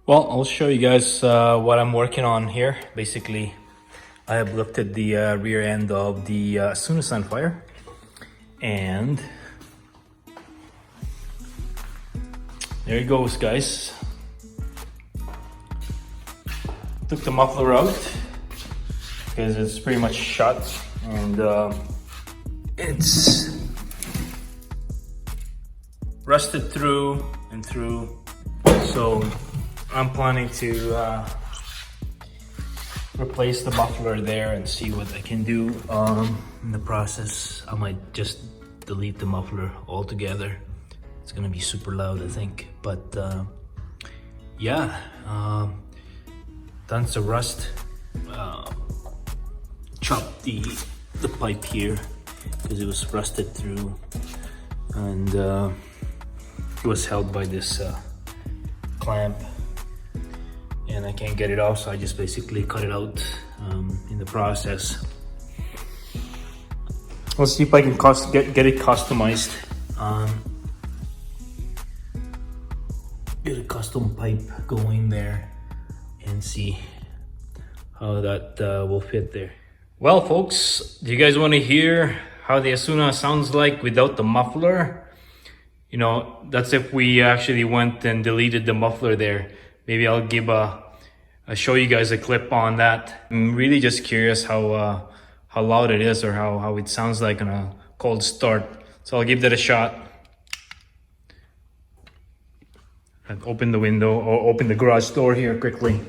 Well, I'll show you guys what I'm working on here. Basically, I have looked at the rear end of the Asuna Sunfire, and there it goes, guys. Took the muffler out because it's pretty much shut, and it's rusted through and through. So I'm planning to replace the muffler there and see what I can do in the process. I might just delete the muffler altogether. It's gonna be super loud, I think. But yeah, tons of rust. Chopped the pipe here because it was rusted through, and it was held by this clamp, and I can't get it off, so I just basically cut it out in the process. Let's see if I can get it customized. Get a custom pipe going there and see how that will fit there. Well, folks, do you guys want to hear how the Asuna sounds like without the muffler? You know, that's if we actually went and deleted the muffler there. Maybe I'll show you guys a clip on that. I'm really just curious how loud it is, or how it sounds like on a cold start. So I'll give that a shot. And open the window, or open the garage door here quickly.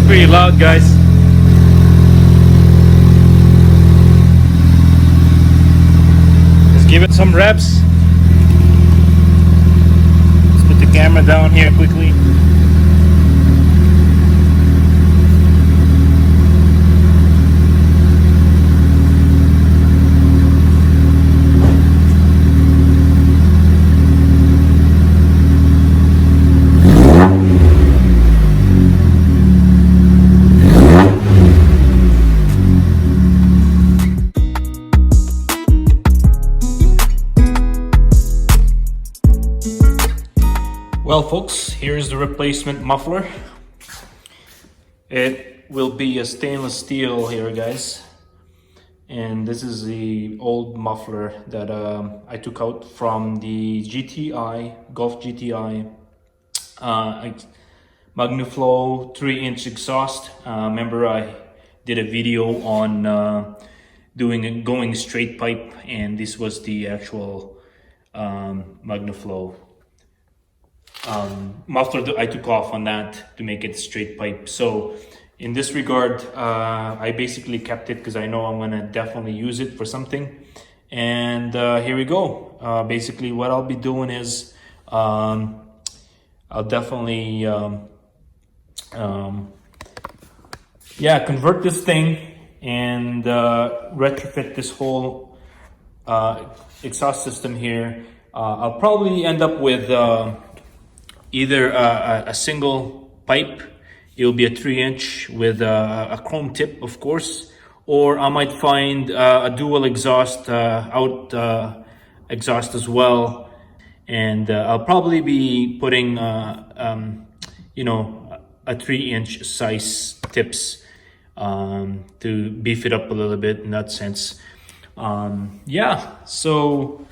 Pretty loud, guys. Let's give it some reps. Let's put the camera down here quickly. Well, folks, here's the replacement muffler. It will be a stainless steel here, guys. And this is the old muffler that I took out from the GTI, Golf GTI MagnaFlow 3-inch exhaust. Remember, I did a video on going straight pipe, and this was the actual MagnaFlow muffler that I took off on that to make it straight pipe. So in this regard, I basically kept it because I know I'm gonna definitely use it for something. And here we go. Basically what I'll be doing is I'll definitely convert this thing and retrofit this whole exhaust system here. I'll probably end up with either a single pipe. It'll be a 3-inch with a chrome tip, of course, or I might find a dual exhaust exhaust as well, and I'll probably be putting you know, a 3-inch size tips to beef it up a little bit in that sense. Yeah, so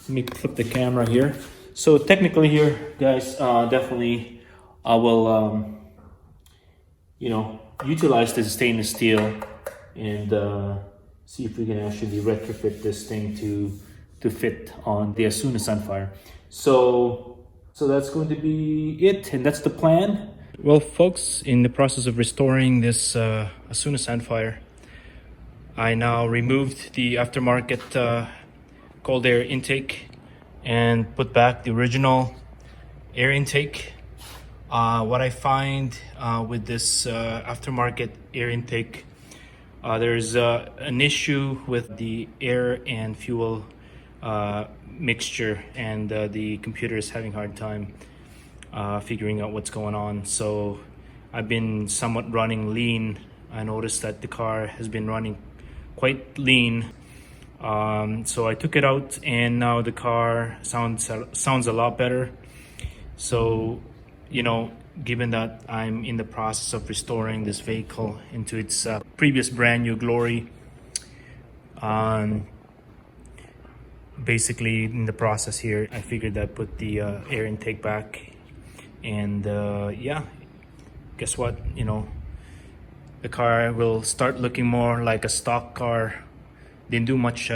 let me flip the camera here. So technically here, guys, definitely I will, you know, utilize this stainless steel and see if we can actually retrofit this thing to fit on the Asuna Sunfire. So that's going to be it, and that's the plan. Well, folks, in the process of restoring this Asuna Sunfire, I now removed the aftermarket cold air intake and put back the original air intake. What I find with this aftermarket air intake, there's an issue with the air and fuel mixture, and the computer is having a hard time figuring out what's going on. So I've been somewhat running lean. I noticed that the car has been running quite lean. So I took it out, and now the car sounds a lot better. So, you know, given that I'm in the process of restoring this vehicle into its previous brand new glory, basically in the process here, I figured I'd put the air intake back, and yeah, guess what, you know, the car will start looking more like a stock car. Didn't do much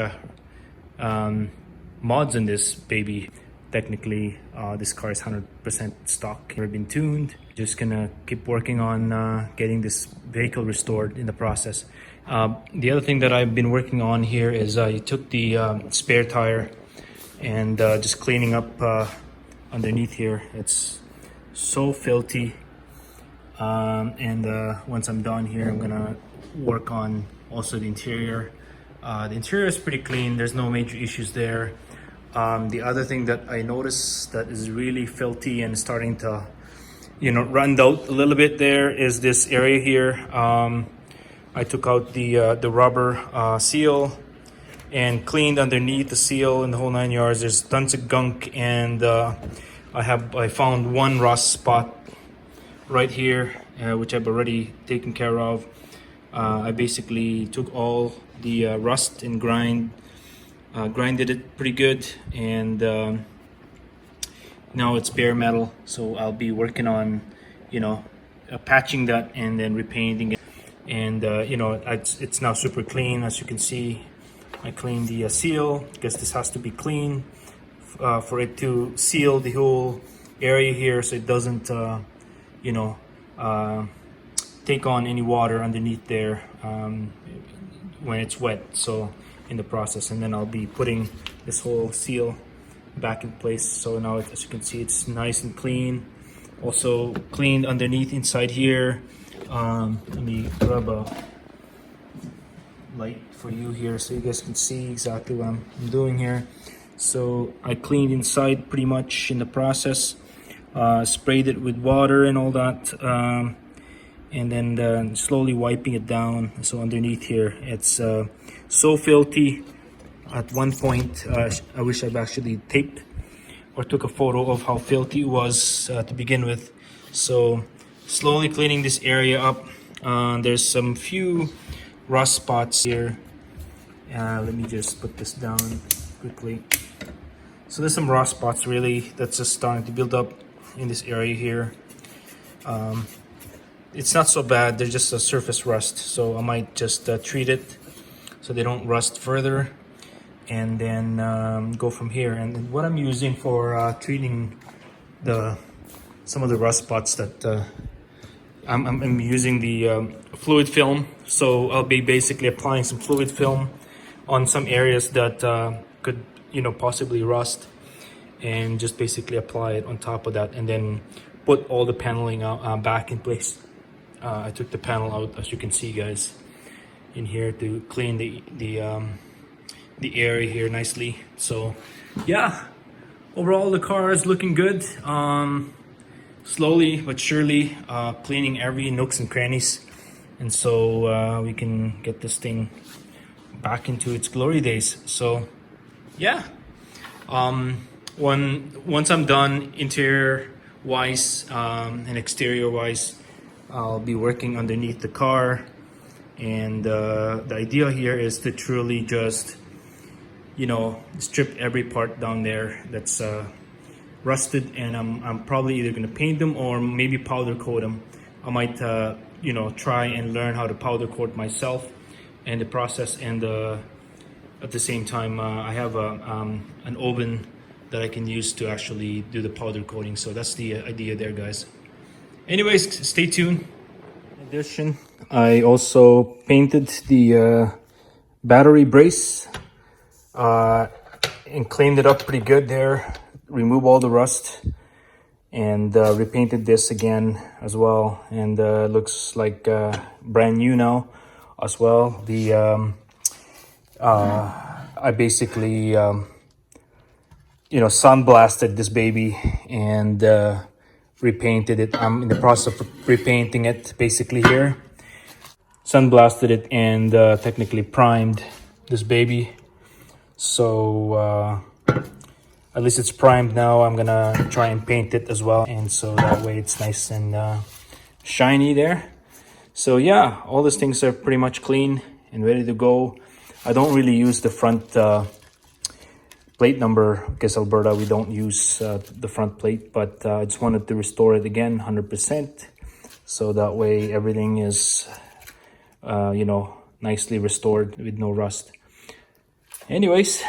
mods in this baby. Technically, this car is 100% stock, never been tuned. Just gonna keep working on getting this vehicle restored in the process. The other thing that I've been working on here is I took the spare tire and just cleaning up underneath here. It's so filthy. And once I'm done here, I'm gonna work on also the interior. The interior is pretty clean. There's no major issues there. The other thing that I noticed that is really filthy and starting to, you know, run out a little bit there is this area here. I took out the rubber seal and cleaned underneath the seal and the whole 9 yards. There's tons of gunk, and I found one rust spot right here, which I've already taken care of. I basically took all the rust and grinded it pretty good, and now it's bare metal. So I'll be working on, you know, patching that and then repainting it. And you know, it's now super clean. As you can see, I cleaned the seal because this has to be clean for it to seal the whole area here, so it doesn't you know, take on any water underneath there when it's wet. So in the process, and then I'll be putting this whole seal back in place. So now, as you can see, it's nice and clean. Also cleaned underneath inside here. Let me grab a light for you here so you guys can see exactly what I'm doing here. So I cleaned inside pretty much in the process, sprayed it with water and all that, and then slowly wiping it down. So underneath here, it's so filthy. At one point, I wish I'd actually taped or took a photo of how filthy it was to begin with. So slowly cleaning this area up. There's some few rust spots here. Let me just put this down quickly. So there's some rust spots really that's just starting to build up in this area here. It's not so bad, they're just a surface rust, so I might just treat it so they don't rust further, and then go from here. And what I'm using for treating some of the rust spots, that I'm using the fluid film. So I'll be basically applying some fluid film on some areas that could, you know, possibly rust, and just basically apply it on top of that, and then put all the paneling back in place. I took the panel out, as you can see, guys, in here to clean the area here nicely. So yeah, overall the car is looking good. Slowly but surely cleaning every nooks and crannies, and so we can get this thing back into its glory days. So yeah, once I'm done interior wise and exterior wise, I'll be working underneath the car, and the idea here is to truly just, you know, strip every part down there that's rusted, and I'm probably either going to paint them or maybe powder coat them. I might you know, try and learn how to powder coat myself, and the process, and at the same time I have an oven that I can use to actually do the powder coating. So that's the idea there, guys. Anyways, stay tuned. In addition, I also painted the battery brace and cleaned it up pretty good there, remove all the rust, and repainted this again as well, and looks like brand new now as well. The I basically sandblasted this baby and repainted it. I'm in the process of repainting it basically here. Sandblasted it and technically primed this baby. So at least it's primed now. I'm gonna try and paint it as well, and so that way it's nice and shiny there. So yeah, all these things are pretty much clean and ready to go. I don't really use the front plate number because Alberta, we don't use the front plate, but I just wanted to restore it again 100%, so that way everything is nicely restored with no rust. Anyways,